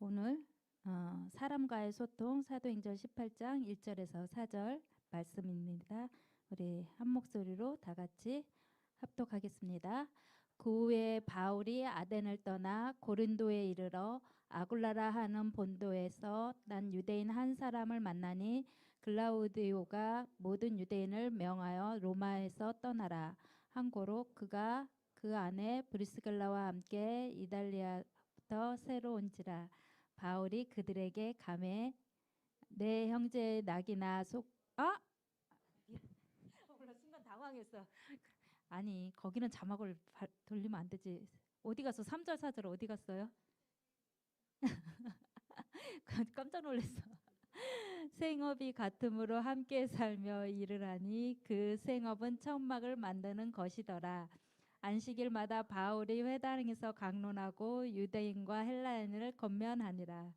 오늘 사람과의 소통 사도행전 18장 1절에서 4절 말씀입니다. 우리 한 목소리로 다 같이 합독하겠습니다. 그 후에 바울이 아덴을 떠나 고린도에 이르러 아굴라라 하는 본도에서 난 유대인 한 사람을 만나니 글라우디오가 모든 유대인을 명하여 로마에서 떠나라 한 고로 그가 그 안에 브리스길라와 함께 이달리아부터 새로 온지라. 바울이 그들에게 감해 내 형제의 낙이나 몰라, 순간 당황했어. 아니 거기는 자막을 돌리면 안 되지. 어디 갔어? 3절 4절 어디 갔어요? 깜짝 놀랐어. 생업이 같음으로 함께 살며 일을 하니 그 생업은 천막을 만드는 것이더라. 안식일마다 바울이 회당에서 강론하고 유대인과 헬라인을 권면하니라.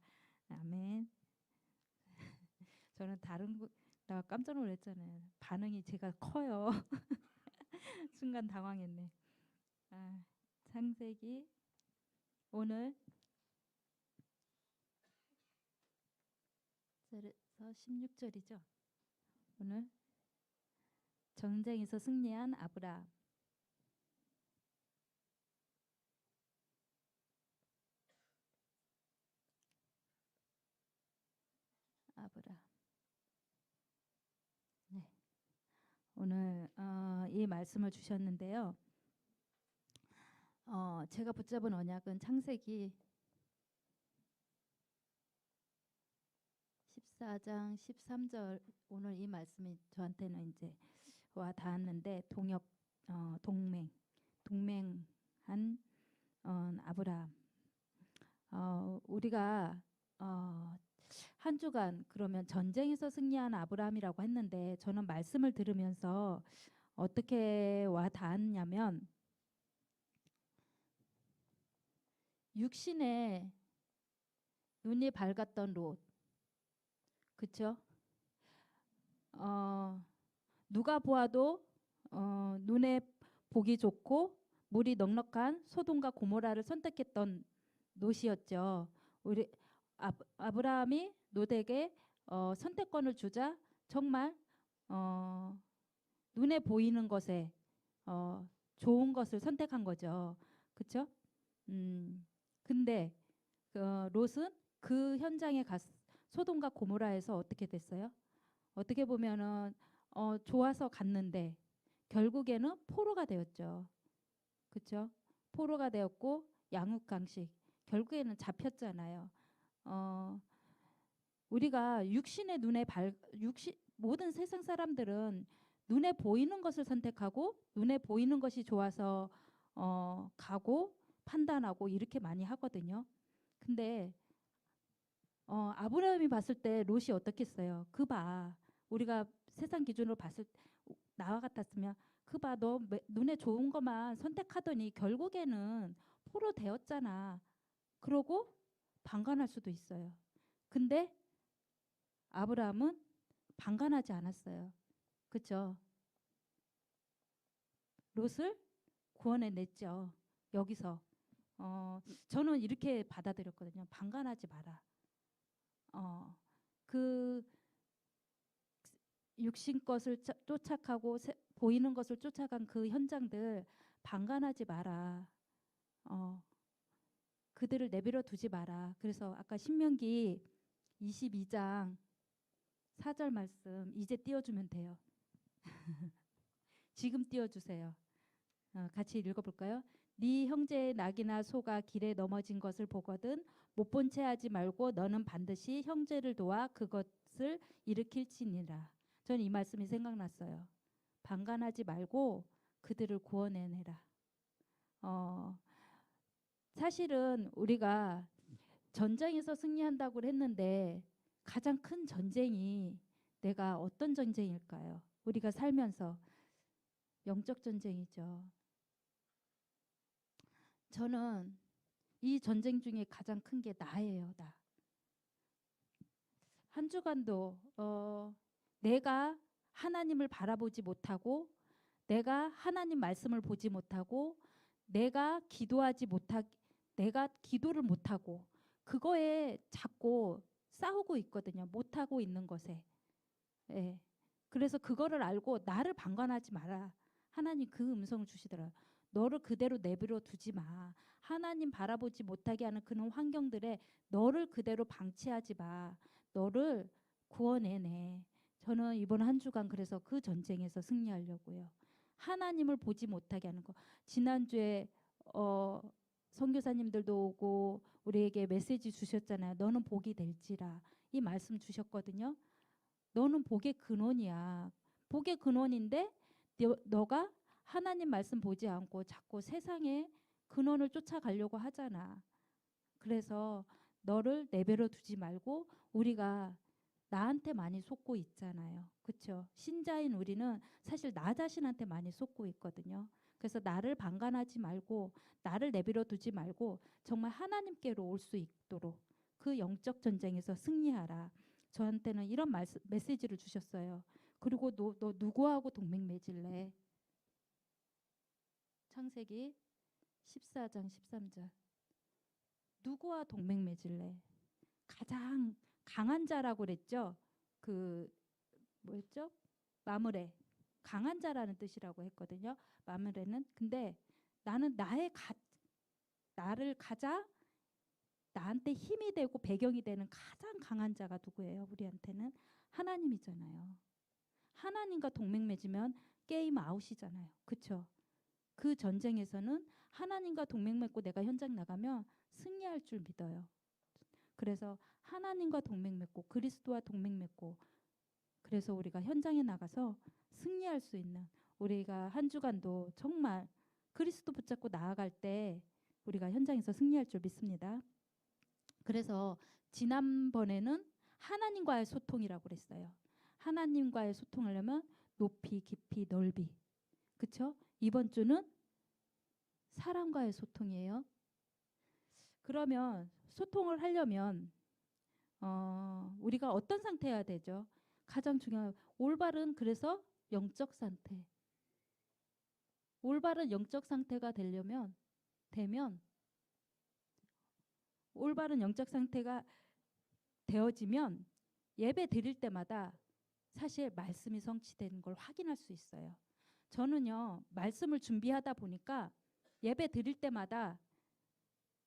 아멘. 저는 나 깜짝 놀랐잖아요. 반응이 제가 커요. 순간 당황했네. 창세기 오늘 16절이죠. 오늘 전쟁에서 승리한 아브라함. 네. 오늘 이 말씀을 주셨는데요. 제가 붙잡은 언약은 창세기 14장 13절. 오늘 이 말씀이 저한테는 이제 와 닿았는데 동맹한 아브라함. 우리가 한 주간 그러면 전쟁에서 승리한 아브라함이라고 했는데 저는 말씀을 들으면서 어떻게 와 닿았냐면 육신에 눈이 밝았던 롯, 그쵸? 누가 보아도 눈에 보기 좋고 물이 넉넉한 소돔과 고모라를 선택했던 롯이었죠. 우리 아브라함이 롯에게 선택권을 주자 정말 눈에 보이는 것에 좋은 것을 선택한 거죠. 그렇죠? 근데 롯은 그 현장에 소돔과 고모라에서 어떻게 됐어요? 어떻게 보면은 좋아서 갔는데 결국에는 포로가 되었죠. 그렇죠? 포로가 되었고 양육강식 결국에는 잡혔잖아요. 우리가 육신의 모든 세상 사람들은 눈에 보이는 것을 선택하고 눈에 보이는 것이 좋아서 가고 판단하고 이렇게 많이 하거든요. 근데 아브라함이 봤을 때 롯이 어떻겠어요? 그 봐. 우리가 세상 기준으로 봤을 나와 같았으면 그 봐. 너 눈에 좋은 것만 선택하더니 결국에는 포로 되었잖아. 그러고 방관할 수도 있어요. 근데 아브라함은 방관하지 않았어요. 그렇죠? 롯을 구원해냈죠. 여기서 저는 이렇게 받아들였거든요. 방관하지 마라. 그 육신 것을 쫓아가고 보이는 것을 쫓아간 그 현장들 방관하지 마라. 그들을 내버려 두지 마라. 그래서 아까 신명기 22장 4절 말씀 이제 띄워주면 돼요. 지금 띄워주세요. 같이 읽어볼까요? 네 형제의 낙이나 소가 길에 넘어진 것을 보거든 못 본 채 하지 말고 너는 반드시 형제를 도와 그것을 일으킬지니라. 저는 이 말씀이 생각났어요. 방관하지 말고 그들을 구원해내라. 사실은 우리가 전쟁에서 승리한다고 했는데 가장 큰 전쟁이 내가 어떤 전쟁일까요? 우리가 살면서 영적 전쟁이죠. 저는 이 전쟁 중에 가장 큰 게 나예요. 나. 한 주간도 내가 하나님을 바라보지 못하고 내가 하나님 말씀을 보지 못하고 내가 기도를 못하고 그거에 자꾸 싸우고 있거든요. 못하고 있는 것에. 예. 그래서 그거를 알고 나를 방관하지 마라. 하나님 그 음성을 주시더라고요. 너를 그대로 내버려 두지 마. 하나님 바라보지 못하게 하는 그런 환경들에 너를 그대로 방치하지 마. 너를 구원해내. 저는 이번 한 주간 그래서 그 전쟁에서 승리하려고요. 하나님을 보지 못하게 하는 거. 지난주에 선교사님들도 오고 우리에게 메시지 주셨잖아요. 너는 복이 될지라. 이 말씀 주셨거든요. 너는 복의 근원이야. 복의 근원인데 너가 하나님 말씀 보지 않고 자꾸 세상의 근원을 쫓아가려고 하잖아. 그래서 너를 내버려 두지 말고 우리가 나한테 많이 속고 있잖아요. 그렇죠? 신자인 우리는 사실 나 자신한테 많이 속고 있거든요. 그래서 나를 방관하지 말고 나를 내버려 두지 말고 정말 하나님께로 올 수 있도록 그 영적 전쟁에서 승리하라. 저한테는 이런 메시지를 주셨어요. 그리고 너 누구하고 동맹 맺을래? 창세기 14장 13절. 누구와 동맹 맺을래? 가장 강한 자라고 그랬죠. 그 뭐였죠? 마므레. 강한 자라는 뜻이라고 했거든요. 마므레는. 근데 나는 나를 가장 나한테 힘이 되고 배경이 되는 가장 강한 자가 누구예요? 우리한테는 하나님이잖아요. 하나님과 동맹 맺으면 게임 아웃이잖아요. 그렇죠? 그 전쟁에서는 하나님과 동맹 맺고 내가 현장 나가면 승리할 줄 믿어요. 그래서 하나님과 동맹 맺고 그리스도와 동맹 맺고 그래서 우리가 현장에 나가서 승리할 수 있는 우리가 한 주간도 정말 그리스도 붙잡고 나아갈 때 우리가 현장에서 승리할 줄 믿습니다. 그래서 지난번에는 하나님과의 소통이라고 그랬어요. 하나님과의 소통하려면 높이, 깊이, 넓이. 그렇죠? 이번 주는 사람과의 소통이에요. 그러면 소통을 하려면 우리가 어떤 상태여야 되죠? 가장 중요한 올바른 그래서 영적 상태. 올바른 영적 상태가 되면 올바른 영적 상태가 되어지면 예배 드릴 때마다 사실 말씀이 성취되는 걸 확인할 수 있어요. 저는요 말씀을 준비하다 보니까 예배 드릴 때마다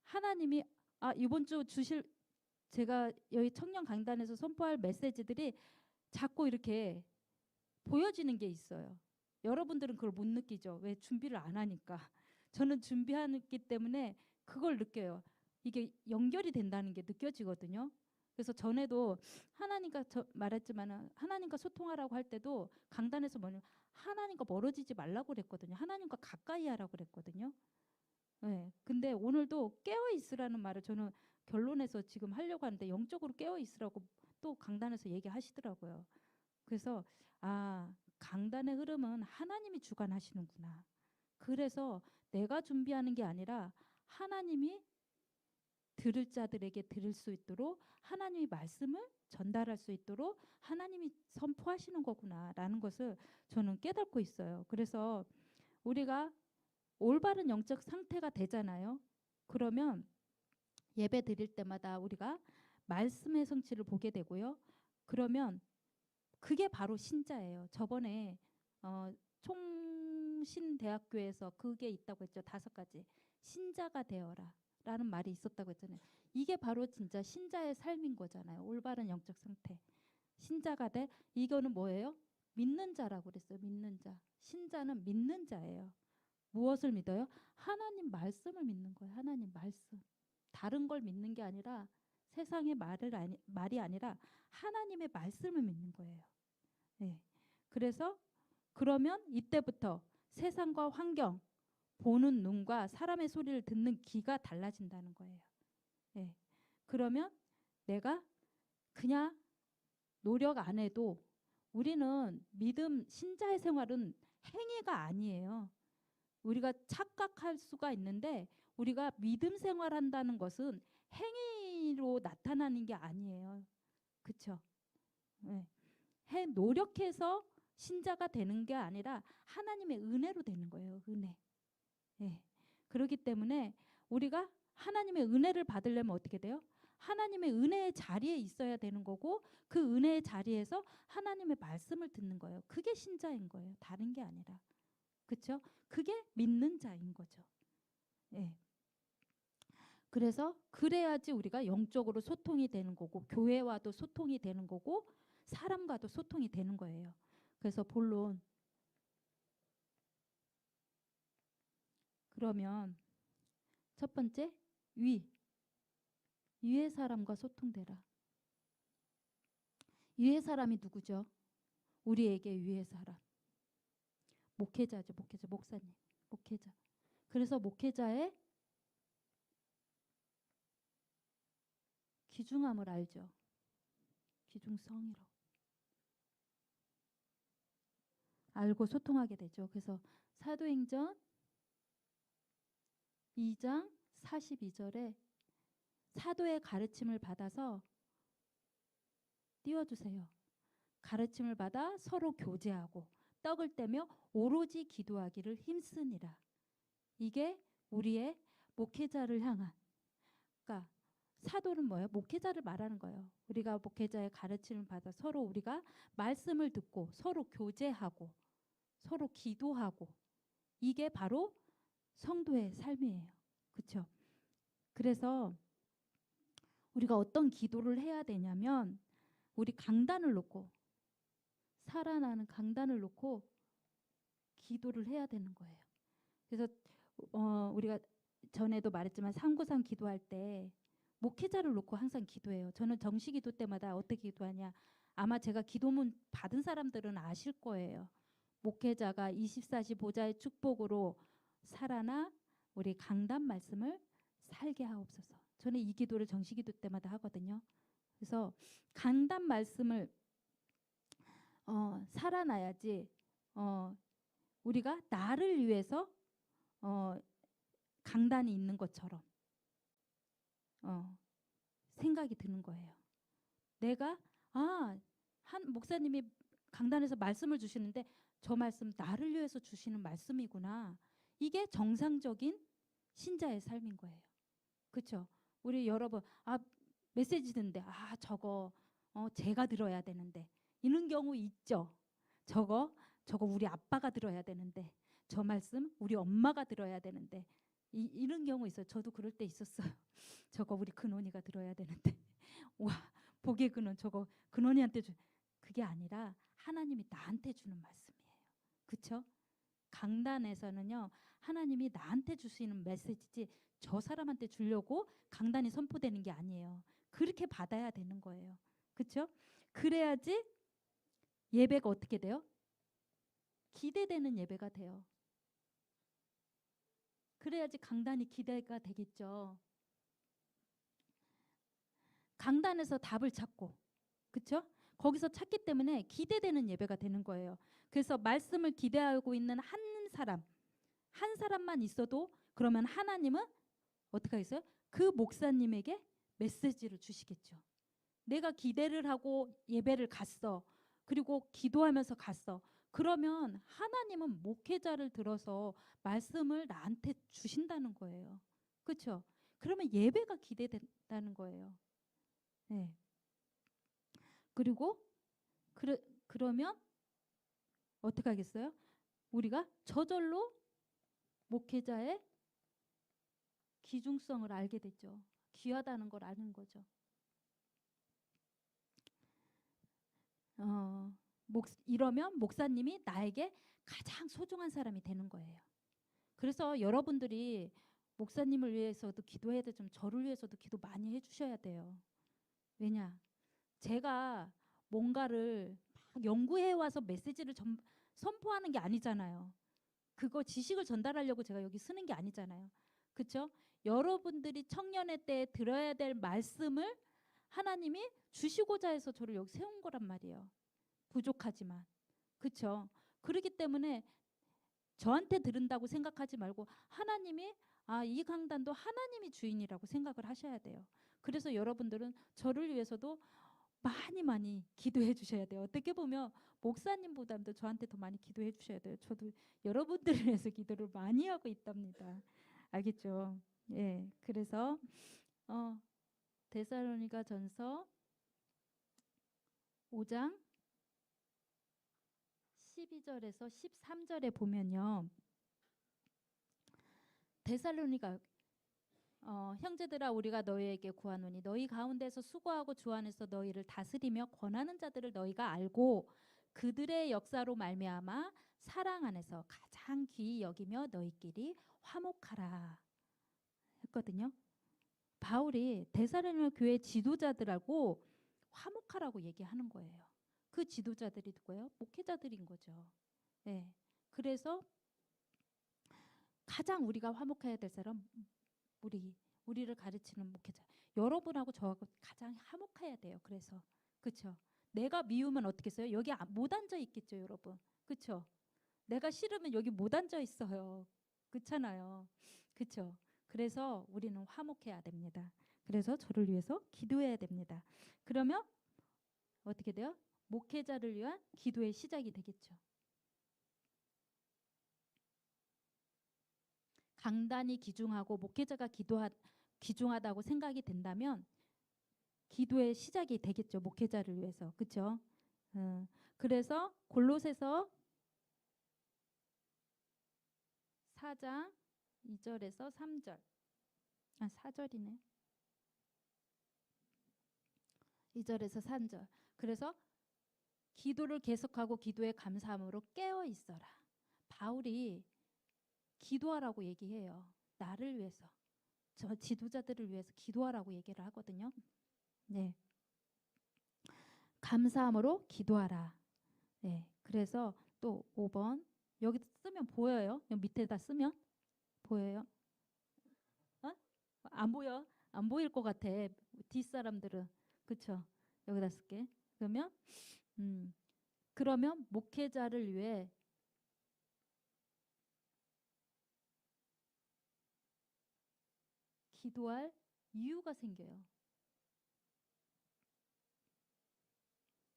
하나님이 이번 주 주실 제가 여기 청년 강단에서 선포할 메시지들이 자꾸 이렇게 보여지는 게 있어요. 여러분들은 그걸 못 느끼죠. 왜 준비를 안 하니까. 저는 준비하기 때문에 그걸 느껴요. 이게 연결이 된다는 게 느껴지거든요. 그래서 전에도 하나님과 말했지만 하나님과 소통하라고 할 때도 강단에서 뭐냐면 하나님과 멀어지지 말라고 그랬거든요. 하나님과 가까이 하라고 그랬거든요. 네. 근데 오늘도 깨어 있으라는 말을 저는 결론에서 지금 하려고 하는데 영적으로 깨어 있으라고 또 강단에서 얘기하시더라고요. 그래서 강단의 흐름은 하나님이 주관하시는구나. 그래서 내가 준비하는 게 아니라 하나님이 들을 자들에게 들을 수 있도록 하나님이 말씀을 전달할 수 있도록 하나님이 선포하시는 거구나라는 것을 저는 깨닫고 있어요. 그래서 우리가 올바른 영적 상태가 되잖아요. 그러면 예배 드릴 때마다 우리가 말씀의 성취를 보게 되고요. 그러면 그게 바로 신자예요. 저번에 총신대학교에서 그게 있다고 했죠. 5가지. 신자가 되어라 라는 말이 있었다고 했잖아요. 이게 바로 진짜 신자의 삶인 거잖아요. 올바른 영적 상태. 신자가 돼. 이거는 뭐예요? 믿는 자라고 그랬어요. 믿는 자. 신자는 믿는 자예요. 무엇을 믿어요? 하나님 말씀을 믿는 거예요. 하나님 말씀. 다른 걸 믿는 게 아니라 세상의 말이 아니라 하나님의 말씀을 믿는 거예요. 네. 그래서 그러면 이때부터 세상과 환경, 보는 눈과 사람의 소리를 듣는 귀가 달라진다는 거예요. 네. 그러면 내가 그냥 노력 안 해도 우리는 믿음, 신자의 생활은 행위가 아니에요. 우리가 착각할 수가 있는데 우리가 믿음 생활한다는 것은 행위로 나타나는 게 아니에요. 그렇죠? 네. 노력해서 신자가 되는 게 아니라 하나님의 은혜로 되는 거예요. 은혜. 네. 그렇기 때문에 우리가 하나님의 은혜를 받으려면 어떻게 돼요? 하나님의 은혜의 자리에 있어야 되는 거고 그 은혜의 자리에서 하나님의 말씀을 듣는 거예요. 그게 신자인 거예요. 다른 게 아니라. 그렇죠? 그게 믿는 자인 거죠. 예. 그래서 그래야지 우리가 영적으로 소통이 되는 거고 교회와도 소통이 되는 거고 사람과도 소통이 되는 거예요. 그래서 본론 그러면 첫 번째 위의 사람과 소통되라. 위의 사람이 누구죠? 우리에게 위의 사람. 목회자죠. 목회자, 목사님. 목회자. 그래서 목회자의 귀중함을 알죠. 귀중성이라고. 알고 소통하게 되죠. 그래서 사도행전 2장 42절에 사도의 가르침을 받아서 띄워주세요. 가르침을 받아 서로 교제하고 떡을 떼며 오로지 기도하기를 힘쓰니라. 이게 우리의 목회자를 향한, 그러니까 사도는 뭐예요? 목회자를 말하는 거예요. 우리가 목회자의 가르침을 받아 서로 우리가 말씀을 듣고 서로 교제하고 서로 기도하고 이게 바로 성도의 삶이에요. 그렇죠? 그래서 우리가 어떤 기도를 해야 되냐면 우리 강단을 놓고 살아나는 강단을 놓고 기도를 해야 되는 거예요. 그래서 우리가 전에도 말했지만 393 기도할 때 목회자를 놓고 항상 기도해요. 저는 정시기도 때마다 어떻게 기도하냐. 아마 제가 기도문 받은 사람들은 아실 거예요. 목회자가 24시 보좌의 축복으로 살아나 우리 강단 말씀을 살게 하옵소서. 저는 이 기도를 정시기도 때마다 하거든요. 그래서 강단 말씀을 살아나야지 우리가 나를 위해서 강단이 있는 것처럼 생각이 드는 거예요. 내가 한 목사님이 강단에서 말씀을 주시는데 저 말씀 나를 위해서 주시는 말씀이구나. 이게 정상적인 신자의 삶인 거예요. 그렇죠? 우리 여러분 메시지 듣는데 저거 제가 들어야 되는데 이런 경우 있죠. 저거 우리 아빠가 들어야 되는데 저 말씀 우리 엄마가 들어야 되는데 이런 경우 있어요. 저도 그럴 때 있었어요. 저거 우리 근원이가 들어야 되는데 와 복의 근원 저거 근원이한테 그게 아니라 하나님이 나한테 주는 말씀이에요. 그렇죠? 강단에서는요. 하나님이 나한테 주시는 메시지지 저 사람한테 주려고 강단이 선포되는 게 아니에요. 그렇게 받아야 되는 거예요. 그렇죠? 그래야지 예배가 어떻게 돼요? 기대되는 예배가 돼요. 그래야지 강단이 기대가 되겠죠. 강단에서 답을 찾고, 그렇죠? 거기서 찾기 때문에 기대되는 예배가 되는 거예요. 그래서 말씀을 기대하고 있는 한 사람만 있어도 그러면 하나님은 어떻게 하겠어요? 그 목사님에게 메시지를 주시겠죠. 내가 기대를 하고 예배를 갔어. 그리고 기도하면서 갔어. 그러면 하나님은 목회자를 들어서 말씀을 나한테 주신다는 거예요. 그렇죠? 그러면 예배가 기대된다는 거예요. 네. 그리고 그러면 어떻게 하겠어요? 우리가 저절로 목회자의 귀중성을 알게 됐죠. 귀하다는 걸 아는 거죠. 이러면 목사님이 나에게 가장 소중한 사람이 되는 거예요. 그래서 여러분들이 목사님을 위해서도 기도해야 되지만 저를 위해서도 기도 많이 해주셔야 돼요. 왜냐? 제가 뭔가를 막 연구해 와서 메시지를 선포하는 게 아니잖아요. 그거 지식을 전달하려고 제가 여기 쓰는 게 아니잖아요. 그렇죠? 여러분들이 청년의 때에 들어야 될 말씀을 하나님이 주시고자 해서 저를 여기 세운 거란 말이에요. 부족하지만. 그렇죠? 그렇기 때문에 저한테 들은다고 생각하지 말고 하나님이 이 강단도 하나님이 주인이라고 생각을 하셔야 돼요. 그래서 여러분들은 저를 위해서도 많이 기도해 주셔야 돼요. 어떻게 보면 목사님보다도 저한테 더 많이 기도해 주셔야 돼요. 저도 여러분들을 위해서 기도를 많이 하고 있답니다. 알겠죠? 예. 그래서 데살로니가전서 5장 12절에서 13절에 보면요. 데살로니가 형제들아 우리가 너희에게 구하노니 너희 가운데서 수고하고 주 안에서 너희를 다스리며 권하는 자들을 너희가 알고 그들의 역사로 말미암아 사랑 안에서 가장 귀히 여기며 너희끼리 화목하라 했거든요. 바울이 데살로니가 교회 지도자들하고 화목하라고 얘기하는 거예요. 그 지도자들이 누구예요? 목회자들인 거죠. 네. 그래서 가장 우리가 화목해야 될 사람 우리를 가르치는 목회자. 여러분하고 저하고 가장 화목해야 돼요. 그래서 그렇죠. 내가 미우면 어떻게 써요? 여기 못 앉아 있겠죠, 여러분. 그렇죠. 내가 싫으면 여기 못 앉아 있어요. 그렇잖아요. 그렇죠. 그래서 우리는 화목해야 됩니다. 그래서 저를 위해서 기도해야 됩니다. 그러면 어떻게 돼요? 목회자를 위한 기도의 시작이 되겠죠. 강단이 기중하고 목회자가 기중하다고 생각이 된다면 기도의 시작이 되겠죠. 목회자를 위해서. 그렇죠? 그래서 골로새서 4장 2절에서 3절. 4절이네. 2절에서 3절. 그래서 기도를 계속하고 기도에 감사함으로 깨어 있어라. 바울이 기도하라고 얘기해요. 나를 위해서. 저 지도자들을 위해서 기도하라고 얘기를 하거든요. 네. 감사함으로 기도하라. 네. 그래서 또 5번 여기 쓰면 보여요? 여기 밑에다 쓰면 보여요? 안 보여? 안 보일 것 같아. 뒷사람들은. 그쵸? 여기다 쓸게. 그러면 목회자를 위해 기도할 이유가 생겨요.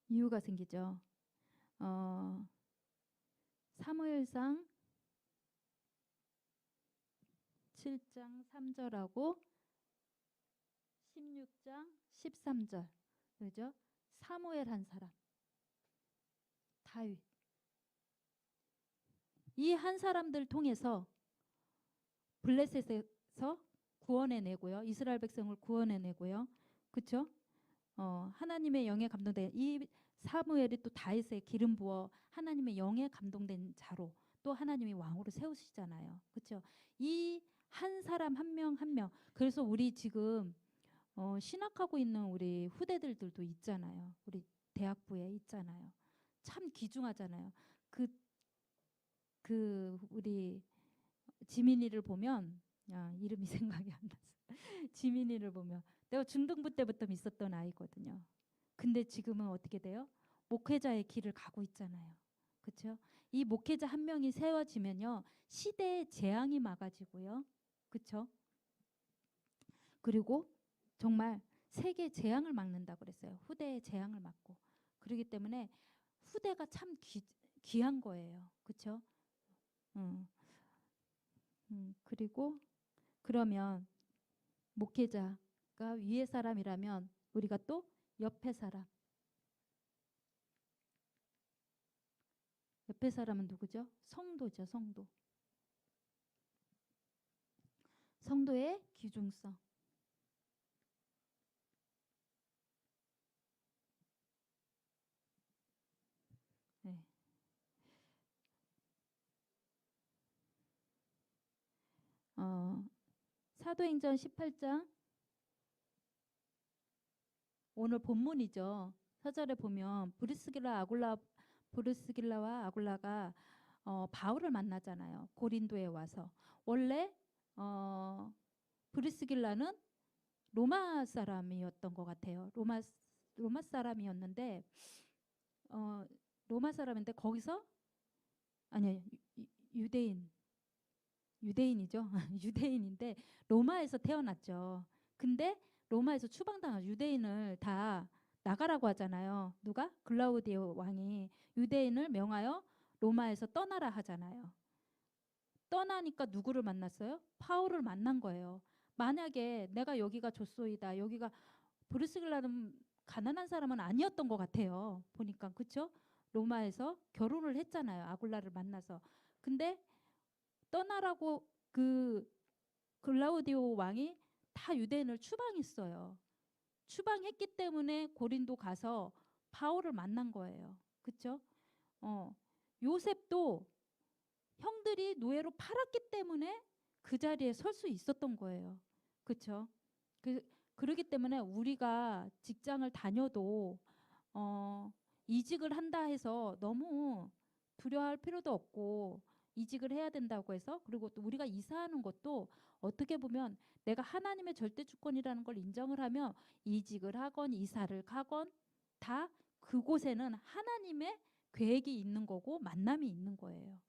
이유가 생기죠. 사무엘상 7장 3절하고 16장 13절. 그죠? 사무엘 한 사람. 다윗. 이 한 사람들 통해서 블레셋에서 구원해내고요. 이스라엘 백성을 구원해내고요. 그렇죠? 하나님의 영에 감동된 이 사무엘이 또 다윗의 기름 부어 하나님의 영에 감동된 자로 또 하나님이 왕으로 세우시잖아요. 그렇죠? 이 한 사람 한 명 한 명. 그래서 우리 지금 신학하고 있는 우리 후대들도 있잖아요. 우리 대학부에 있잖아요. 참 귀중하잖아요. 우리 지민이를 보면 이름이 생각이 안 났어. 지민이를 보면 내가 중등부 때부터 있었던 아이거든요. 근데 지금은 어떻게 돼요? 목회자의 길을 가고 있잖아요. 그렇죠? 이 목회자 한 명이 세워지면요. 시대의 재앙이 막아지고요. 그렇죠? 그리고 정말 세계 재앙을 막는다고 그랬어요. 후대의 재앙을 막고. 그렇기 때문에 후대가 참 귀한 거예요. 그렇죠? 그리고 그러면 목회자가 위에 사람이라면 우리가 또 옆에 사람. 옆에 사람은 누구죠? 성도죠. 성도. 성도의 귀중성. 네. 사도행전 18장 오늘 본문이죠. 4절에 보면 브리스길라와 아굴라가 바울을 만나잖아요. 고린도에 와서. 원래 브리스길라는 로마 사람이었던 것 같아요. 로마 사람이었는데 로마 사람인데 거기서 아니요 유대인이죠. 유대인인데 로마에서 태어났죠. 근데 로마에서 추방당한 유대인을 다 나가라고 하잖아요. 누가? 글라우디오 왕이 유대인을 명하여 로마에서 떠나라 하잖아요. 떠나니까 누구를 만났어요? 바울을 만난 거예요. 만약에 내가 여기가 좆소이다. 여기가 브리스길라는 가난한 사람은 아니었던 것 같아요. 보니까 그렇죠? 로마에서 결혼을 했잖아요. 아굴라를 만나서. 근데 떠나라고 그 글라우디오 왕이 다 유대인을 추방했어요. 추방했기 때문에 고린도 가서 바울을 만난 거예요. 그렇죠? 어, 요셉도 형들이 노예로 팔았기 때문에 그 자리에 설 수 있었던 거예요. 그렇죠? 그, 그러기 때문에 우리가 직장을 다녀도 어, 이직을 한다 해서 너무 두려워할 필요도 없고 이직을 해야 된다고 해서 그리고 또 우리가 이사하는 것도 어떻게 보면 내가 하나님의 절대 주권이라는 걸 인정을 하면 이직을 하건 이사를 가건 다 그곳에는 하나님의 계획이 있는 거고 만남이 있는 거예요.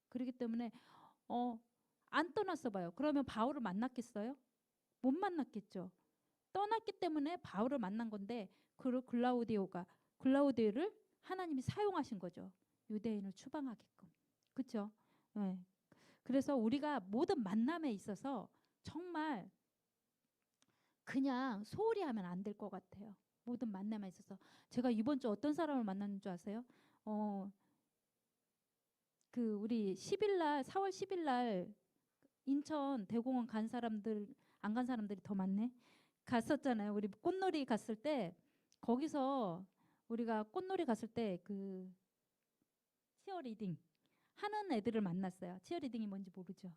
그렇기 때문에 어, 안 떠났어 봐요. 그러면 바울을 만났겠어요? 못 만났겠죠. 떠났기 때문에 바울을 만난 건데 그 글라우디오를 하나님이 사용하신 거죠. 유대인을 추방하게끔. 그렇죠? 네. 그래서 우리가 모든 만남에 있어서 정말 그냥 소홀히 하면 안 될 것 같아요. 모든 만남에 있어서 제가 이번 주 어떤 사람을 만났는 줄 아세요? 그 우리 10일 날 4월 10일 날 인천 대공원 간 사람들 안 간 사람들이 더 많네. 갔었잖아요. 우리 꽃놀이 갔을 때 거기서 우리가 꽃놀이 갔을 때 그 치어리딩 하는 애들을 만났어요. 치어리딩이 뭔지 모르죠.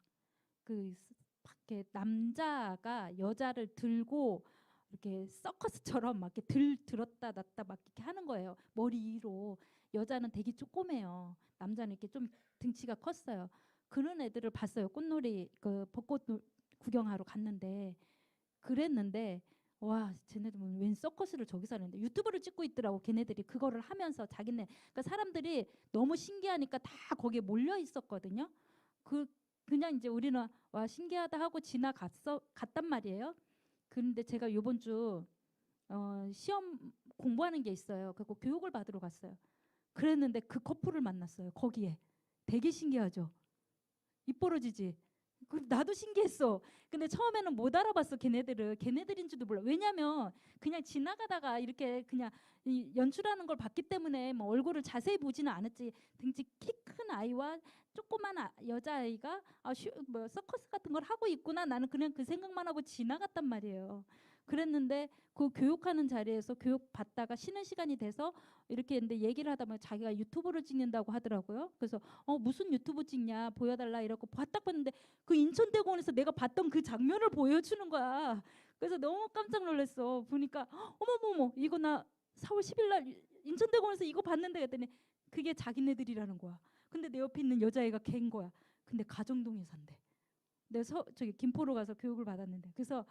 그 밖에 남자가 여자를 들고 이렇게 서커스처럼 막 이렇게 들었다 놨다 막 이렇게 하는 거예요. 머리 위로. 여자는 되게 조그매요. 남자는 이렇게 좀 등치가 컸어요. 그런 애들을 봤어요. 꽃놀이 그 벚꽃 구경하러 갔는데 그랬는데 와 쟤네들은 웬 서커스를 저기서 하는데 유튜브를 찍고 있더라고. 걔네들이 그거를 하면서 자기네 그러니까 사람들이 너무 신기하니까 다 거기에 몰려 있었거든요. 그 그냥 이제 우리는 와 신기하다 하고 갔단 말이에요. 그런데 제가 요번 주 시험 공부하는 게 있어요. 그리고 교육을 받으러 갔어요. 그랬는데 그 커플을 만났어요. 거기에 되게 신기하죠. 입 벌어지지. 나도 신기했어. 근데 처음에는 못 알아봤어. 걔네들인지도 몰라. 왜냐면 그냥 지나가다가 이렇게 그냥 연출하는 걸 봤기 때문에 뭐 얼굴을 자세히 보지는 않았지. 등치 키 큰 아이와 조그만 여자아이가 뭐 서커스 같은 걸 하고 있구나. 나는 그냥 그 생각만 하고 지나갔단 말이에요. 그랬는데 그 교육하는 자리에서 교육 받다가 쉬는 시간이 돼서 이렇게 했는데 얘기를 하다 보면 자기가 유튜브를 찍는다고 하더라고요. 그래서 무슨 유튜브 찍냐 보여달라 이러고 딱 봤는데 그 인천대공원에서 내가 봤던 그 장면을 보여주는 거야. 그래서 너무 깜짝 놀랐어. 보니까 어머머머 이거 나 4월 10일 날 인천대공원에서 이거 봤는데 그랬더니 그게 자기네들이라는 거야. 근데 내 옆에 있는 여자애가 걔인 거야. 근데 가정동에 산대. 내가 저기 김포로 가서 교육을 받았는데 그래서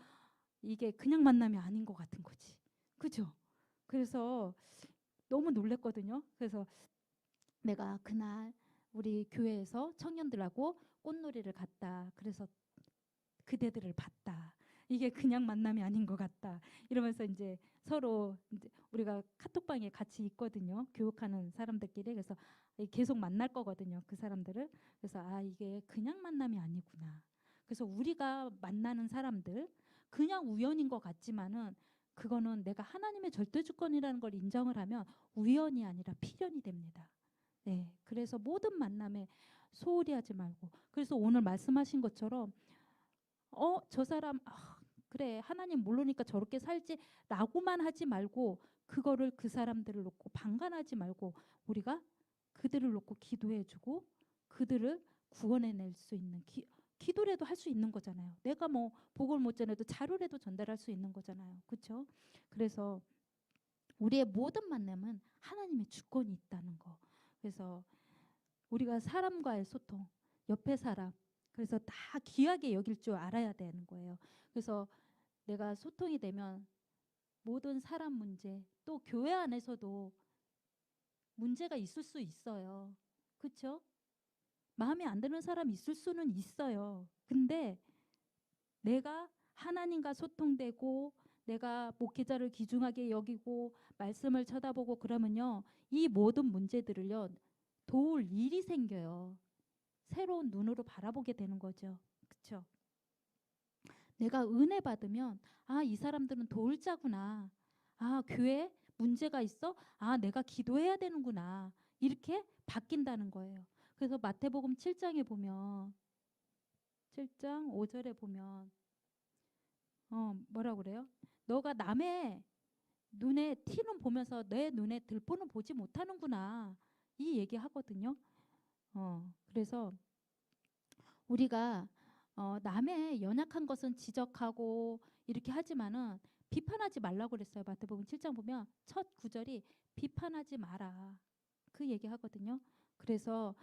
이게 그냥 만남이 아닌 것 같은 거지. 그죠? 그래서 너무 놀랬거든요. 그래서 내가 그날 우리 교회에서 청년들하고 꽃놀이를 갔다. 그래서 그대들을 봤다. 이게 그냥 만남이 아닌 것 같다. 이러면서 이제 서로 이제 우리가 카톡방에 같이 있거든요. 교육하는 사람들끼리. 그래서 계속 만날 거거든요. 그 사람들을. 그래서 이게 그냥 만남이 아니구나. 그래서 우리가 만나는 사람들 그냥 우연인 것 같지만은 그거는 내가 하나님의 절대 주권이라는 걸 인정을 하면 우연이 아니라 필연이 됩니다. 네. 그래서 모든 만남에 소홀히 하지 말고. 그래서 오늘 말씀하신 것처럼 저 사람 그래 하나님 모르니까 저렇게 살지라고만 하지 말고 그거를 그 사람들을 놓고 방관하지 말고 우리가 그들을 놓고 기도해주고 그들을 구원해낼 수 있는 기도라도 할 수 있는 거잖아요. 내가 뭐 복을 못 전해도 자료라도 전달할 수 있는 거잖아요. 그렇죠? 그래서 우리의 모든 만남은 하나님의 주권이 있다는 거. 그래서 우리가 사람과의 소통, 옆에 사람 그래서 다 귀하게 여길 줄 알아야 되는 거예요. 그래서 내가 소통이 되면 모든 사람 문제 또 교회 안에서도 문제가 있을 수 있어요. 그렇죠? 마음에 안 드는 사람 있을 수는 있어요. 근데 내가 하나님과 소통되고 내가 목회자를 귀중하게 여기고 말씀을 쳐다보고 그러면요. 이 모든 문제들을요. 도울 일이 생겨요. 새로운 눈으로 바라보게 되는 거죠. 그렇죠? 내가 은혜 받으면 이 사람들은 도울자구나. 아, 교회 문제가 있어? 아, 내가 기도해야 되는구나. 이렇게 바뀐다는 거예요. 그래서 마태복음 7장에 보면 7장 5절에 보면 뭐라 그래요? 너가 남의 눈에 티는 보면서 내 눈에 들보는 보지 못하는구나. 이 얘기 하거든요. 그래서 우리가 남의 연약한 것은 지적하고 이렇게 하지만은 비판하지 말라고 그랬어요. 마태복음 7장 보면 첫 구절이 비판하지 마라. 그 얘기 하거든요. 그래서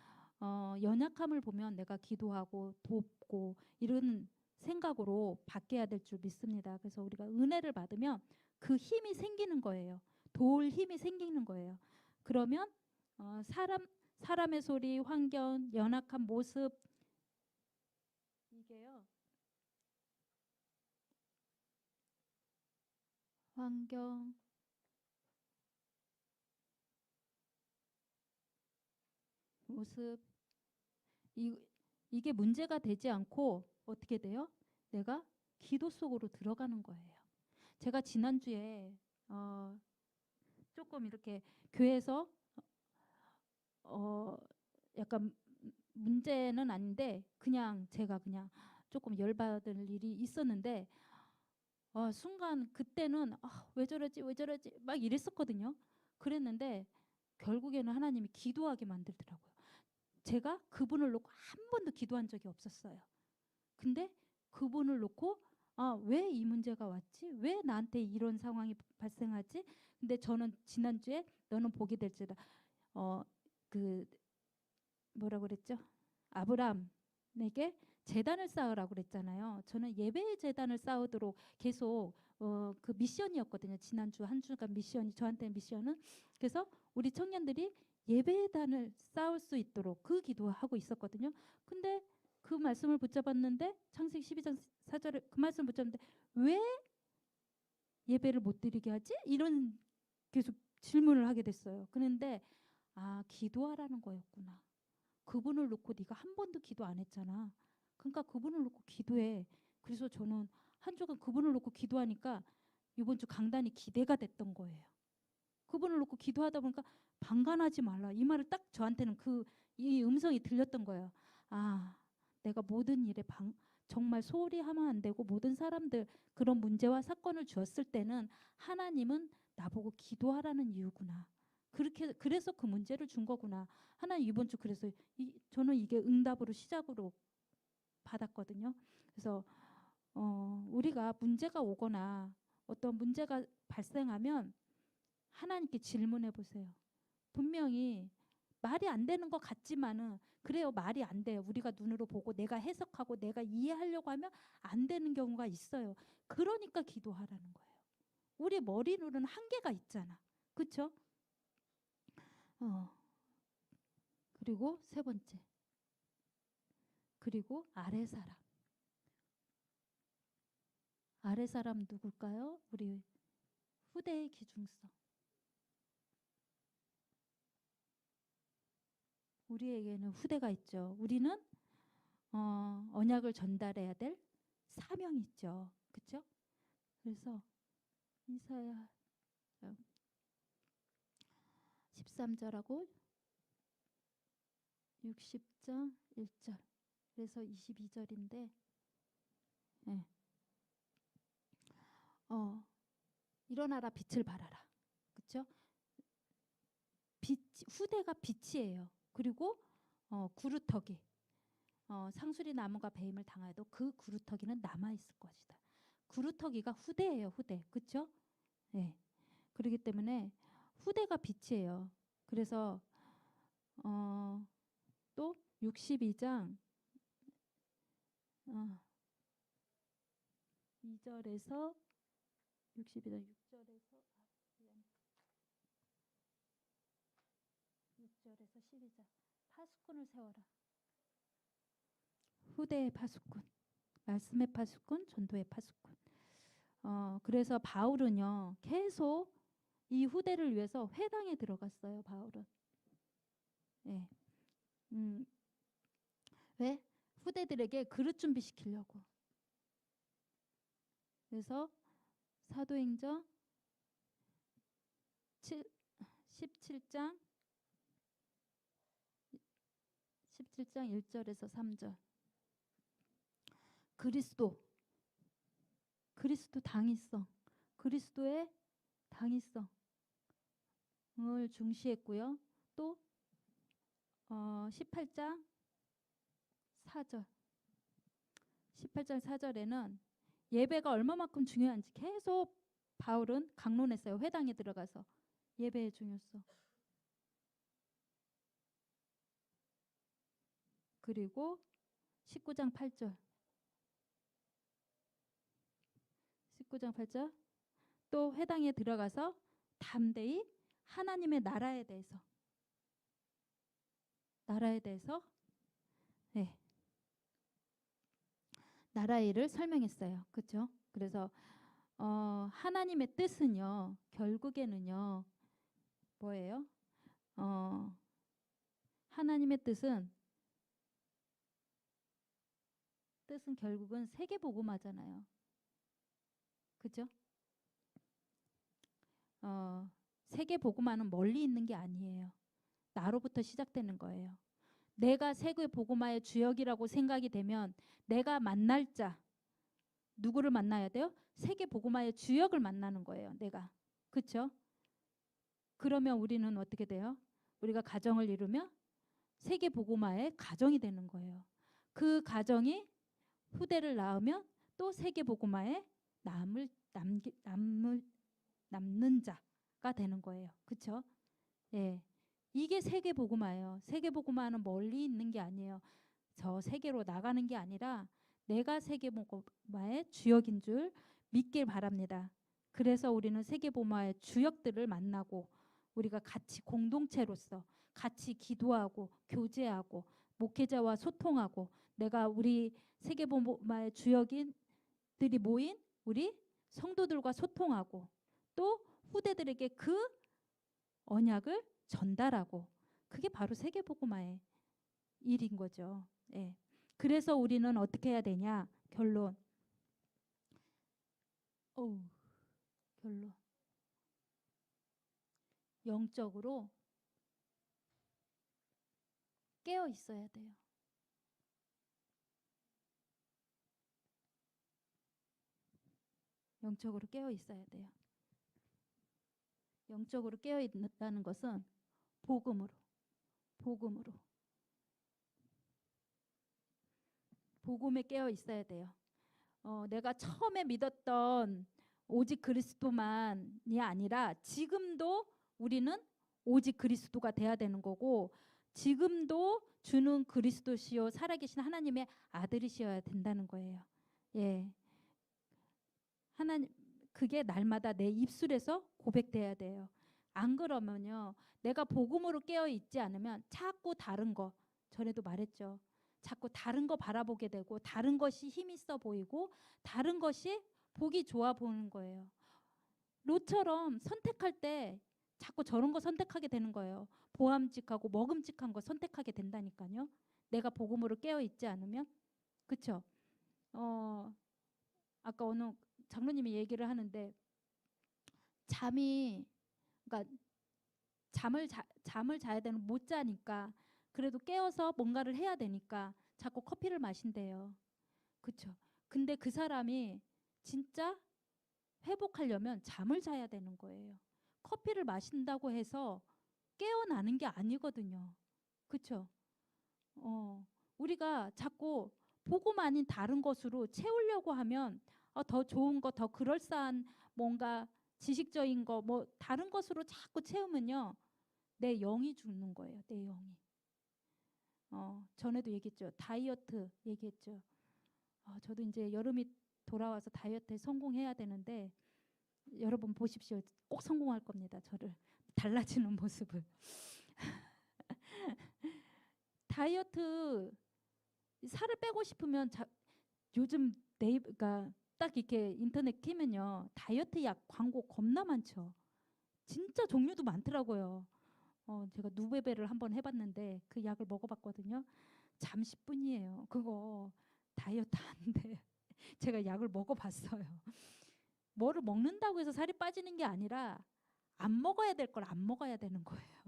연약함을 보면 내가 기도하고 돕고 이런 생각으로 바뀌어야 될 줄 믿습니다. 그래서 우리가 은혜를 받으면 그 힘이 생기는 거예요. 도울 힘이 생기는 거예요. 그러면 사람의 소리, 환경, 연약한 모습 이게요. 환경, 모습 이, 이게 문제가 되지 않고 어떻게 돼요? 내가 기도 속으로 들어가는 거예요. 제가 지난주에 조금 이렇게 교회에서 어, 약간 문제는 아닌데 그냥 제가 그냥 조금 열받을 일이 있었는데 순간 그때는 왜 저러지 왜 저러지 막 이랬었거든요. 그랬는데 결국에는 하나님이 기도하게 만들더라고요. 제가 그분을 놓고 한 번도 기도한 적이 없었어요. 근데 그분을 놓고 왜 이 문제가 왔지? 왜 나한테 이런 상황이 발생하지? 근데 저는 지난주에 너는 복이 될지다. 그 뭐라 그랬죠? 아브람에게 제단을 쌓으라고 그랬잖아요. 저는 예배의 제단을 쌓으도록 계속 그 미션이었거든요. 지난주 한 주간 미션이 저한테는 미션은 그래서 우리 청년들이 예배단을 쌓을 수 있도록 그 기도하고 있었거든요. 근데 그 말씀을 붙잡았는데 창세기 12장 4절에 그 말씀을 붙잡는데 왜 예배를 못 드리게 하지? 이런 계속 질문을 하게 됐어요. 그런데 기도하라는 거였구나. 그분을 놓고 네가 한 번도 기도 안 했잖아. 그러니까 그분을 놓고 기도해. 그래서 저는 한 주간 그분을 놓고 기도하니까 이번 주 강단이 기대가 됐던 거예요. 그분을 놓고 기도하다 보니까 방관하지 말라. 이 말을 딱 저한테는 이 음성이 들렸던 거예요. 내가 모든 일에 정말 소홀히 하면 안 되고 모든 사람들 그런 문제와 사건을 주었을 때는 하나님은 나보고 기도하라는 이유구나. 그래서 그 문제를 준 거구나. 하나님 이번 주 그래서 저는 이게 응답으로 시작으로 받았거든요. 그래서 우리가 문제가 오거나 어떤 문제가 발생하면 하나님께 질문해 보세요. 분명히 말이 안 되는 것 같지만은 그래요. 말이 안 돼요. 우리가 눈으로 보고 내가 해석하고 내가 이해하려고 하면 안 되는 경우가 있어요. 그러니까 기도하라는 거예요. 우리 머리로는 한계가 있잖아. 그렇죠? 그리고 세 번째. 그리고 아래 사람. 아래 사람 누굴까요? 우리 후대의 기중성. 우리에게는 후대가 있죠. 우리는 언약을 전달해야 될 사명이 있죠. 그렇죠? 그래서 이사야 13절하고 60장 1절 그래서 22절인데 네. 일어나라 빛을 발하라. 그렇죠? 후대가 빛이에요. 그리고 구루터기 상수리 나무가 배임을 당하여도 그 구루터기는 남아있을 것이다. 구루터기가 후대예요. 후대. 그렇죠? 네. 그렇기 때문에 후대가 빛이에요. 그래서 또 62장 2절에서 62장 6절에서 6절에서 12절 파수꾼을 세워라. 후대의 파수꾼, 말씀의 파수꾼, 전도의 파수꾼. 그래서 바울은요 계속 이 후대를 위해서 회당에 들어갔어요. 바울은. 네. 왜? 후대들에게 그릇 준비시키려고. 그래서 사도행전 17장 1절에서 3절. 그리스도 당위성, 그리스도의 당위성을 중시했고요. 또 18장 4절 4절에는 예배가 얼마만큼 중요한지 계속 바울은 강론했어요. 회당에 들어가서 예배의 중요성. 그리고 19장 8절 또 회당에 들어가서 담대히 하나님의 나라에 대해서 네, 나라의 일을 설명했어요. 그렇죠? 그래서 하나님의 뜻은요, 결국에는요, 뭐예요? 하나님의 뜻은 결국은 세계복음화잖아요. 그죠? 세계복음화는 멀리 있는 게 아니에요. 나로부터 시작되는 거예요. 내가 세계복음화의 주역이라고 생각이 되면 내가 만날 자, 누구를 만나야 돼요? 세계복음화의 주역을 만나는 거예요. 내가. 그렇죠? 그러면 우리는 어떻게 돼요? 우리가 가정을 이루면 세계복음화의 가정이 되는 거예요. 그 가정이 후대를 낳으면 또 세계복음화에 남는 자가 되는 거예요. 그렇죠? 예. 이게 세계복음화예요. 세계복음화는 멀리 있는 게 아니에요. 저 세계로 나가는 게 아니라 내가 세계복음화의 주역인 줄 믿길 바랍니다. 그래서 우리는 세계복음화의 주역들을 만나고 우리가 같이 공동체로서 같이 기도하고 교제하고 목회자와 소통하고 내가 우리 세계복음화의 주역인들이 모인 우리 성도들과 소통하고 또 후대들에게 그 언약을 전달하고 그게 바로 세계복음화의 일인 거죠. 예. 그래서 우리는 어떻게 해야 되냐? 결론. 영적으로 깨어 있어야 돼요. 영적으로 깨어 있어야 돼요. 영적으로 깨어 있다는 것은 복음에 깨어 있어야 돼요. 내가 처음에 믿었던 오직 그리스도만이 아니라 지금도 우리는 오직 그리스도가 돼야 되는 거고 지금도 주는 그리스도시요 살아계신 하나님의 아들이셔야 된다는 거예요. 예. 하나님 그게 날마다 내 입술에서 고백돼야 돼요. 안 그러면요. 내가 복음으로 깨어 있지 않으면 자꾸 다른 거 전에도 말했죠. 자꾸 다른 거 바라보게 되고 다른 것이 힘 있어 보이고 다른 것이 보기 좋아 보이는 거예요. 롯처럼 선택할 때 자꾸 저런 거 선택하게 되는 거예요. 보암직하고 먹음직한 거 선택하게 된다니까요. 내가 복음으로 깨어 있지 않으면. 그렇죠? 아까 어느 장로님이 얘기를 하는데 그러니까 잠을 자야 되는 못 자니까 그래도 깨어서 뭔가를 해야 되니까 자꾸 커피를 마신대요. 그렇죠? 근데 그 사람이 진짜 회복하려면 잠을 자야 되는 거예요. 커피를 마신다고 해서 깨어나는 게 아니거든요. 그렇죠? 우리가 자꾸 복음 아닌 다른 것으로 채우려고 하면 더 좋은 거, 더 그럴싸한 뭔가 지식적인 거, 뭐 다른 것으로 자꾸 채우면요, 내 영이 죽는 거예요. 내 영이. 전에도 얘기했죠. 다이어트 얘기했죠. 저도 이제 여름이 돌아와서 다이어트에 성공해야 되는데 여러분 보십시오. 꼭 성공할 겁니다. 저를 달라지는 모습을. 다이어트 살을 빼고 싶으면 요즘 그러니까 딱 이렇게 인터넷 키면요 다이어트 약 광고 겁나 많죠. 진짜 종류도 많더라고요. 제가 누베베를 한번 해봤는데 그 약을 먹어봤거든요. 잠시뿐이에요. 그거 다이어트 안 돼. 제가 약을 먹어봤어요. 뭐를 먹는다고 해서 살이 빠지는 게 아니라 안 먹어야 될 걸 안 먹어야 되는 거예요.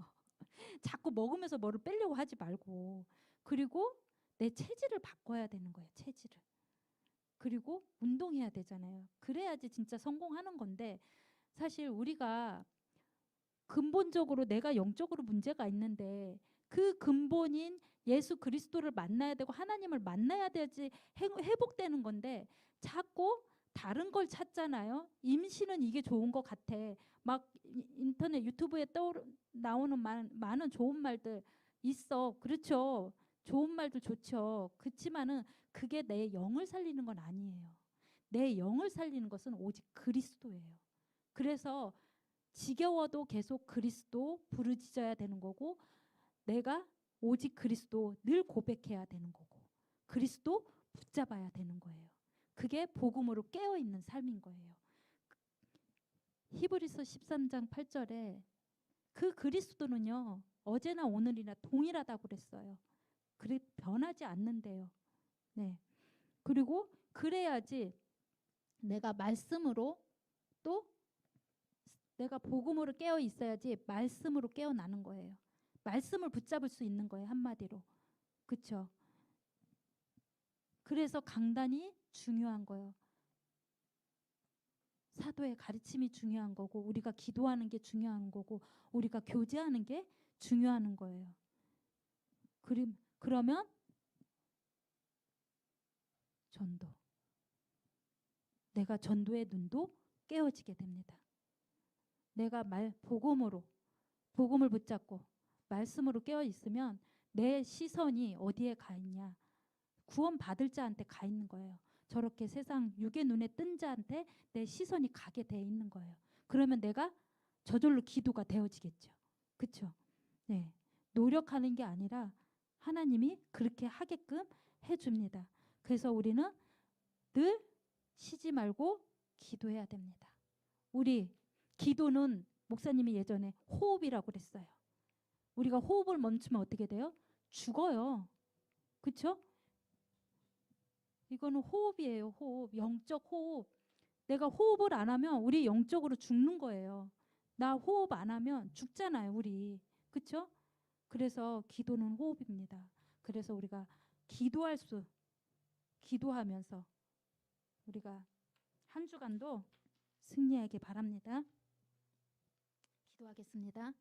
자꾸 먹으면서 뭐를 빼려고 하지 말고. 그리고 내 체질을 바꿔야 되는 거예요. 체질을. 그리고 운동해야 되잖아요. 그래야지 진짜 성공하는 건데 사실 우리가 근본적으로 내가 영적으로 문제가 있는데 그 근본인 예수 그리스도를 만나야 되고 하나님을 만나야 되지 회복되는 건데 자꾸 다른 걸 찾잖아요. 임신은 이게 좋은 것 같아. 막 인터넷 유튜브에 나오는 많은 좋은 말들 있어. 그렇죠. 좋은 말도 좋죠. 그렇지만은 그게 내 영을 살리는 건 아니에요. 내 영을 살리는 것은 오직 그리스도예요. 그래서 지겨워도 계속 그리스도 부르짖어야 되는 거고 내가 오직 그리스도 늘 고백해야 되는 거고 그리스도 붙잡아야 되는 거예요. 그게 복음으로 깨어있는 삶인 거예요. 히브리서 13장 8절에 그 그리스도는요 어제나 오늘이나 동일하다고 그랬어요. 그래 변하지 않는데요. 네. 그리고 그래야지 내가 말씀으로 또 내가 복음으로 깨어 있어야지 말씀으로 깨어나는 거예요. 말씀을 붙잡을 수 있는 거예요. 한마디로. 그렇죠? 그래서 강단이 중요한 거예요. 사도의 가르침이 중요한 거고 우리가 기도하는 게 중요한 거고 우리가 교제하는 게 중요한 거예요. 그러면 전도. 내가 전도의 눈도 깨어지게 됩니다. 내가 복음을 붙잡고 말씀으로 깨어 있으면 내 시선이 어디에 가 있냐? 구원 받을 자한테 가 있는 거예요. 저렇게 세상 육의 눈에 뜬 자한테 내 시선이 가게 돼 있는 거예요. 그러면 내가 저절로 기도가 되어지겠죠. 그렇죠? 네. 노력하는 게 아니라 하나님이 그렇게 하게끔 해줍니다. 그래서 우리는 늘 쉬지 말고 기도해야 됩니다. 우리 기도는 목사님이 예전에 호흡이라고 그랬어요. 우리가 호흡을 멈추면 어떻게 돼요? 죽어요. 그렇죠? 이거는 호흡이에요. 호흡. 영적 호흡. 내가 호흡을 안 하면 우리 영적으로 죽는 거예요. 나 호흡 안 하면 죽잖아요. 우리. 그렇죠? 그래서 기도는 호흡입니다. 그래서 우리가 기도하면서 우리가 한 주간도 승리하길 바랍니다. 기도하겠습니다.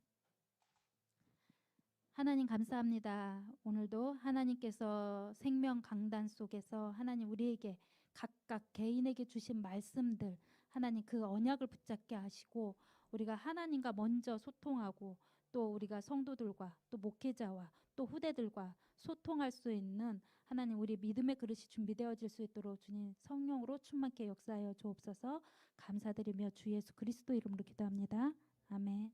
하나님 감사합니다. 오늘도 하나님께서 생명 강단 속에서 하나님 우리에게 각각 개인에게 주신 말씀들 하나님 그 언약을 붙잡게 하시고 우리가 하나님과 먼저 소통하고 또 우리가 성도들과 또 목회자와 또 후대들과 소통할 수 있는 하나님 우리 믿음의 그릇이 준비되어질 수 있도록 주님 성령으로 충만케 역사하여 주옵소서. 감사드리며 주 예수 그리스도 이름으로 기도합니다. 아멘.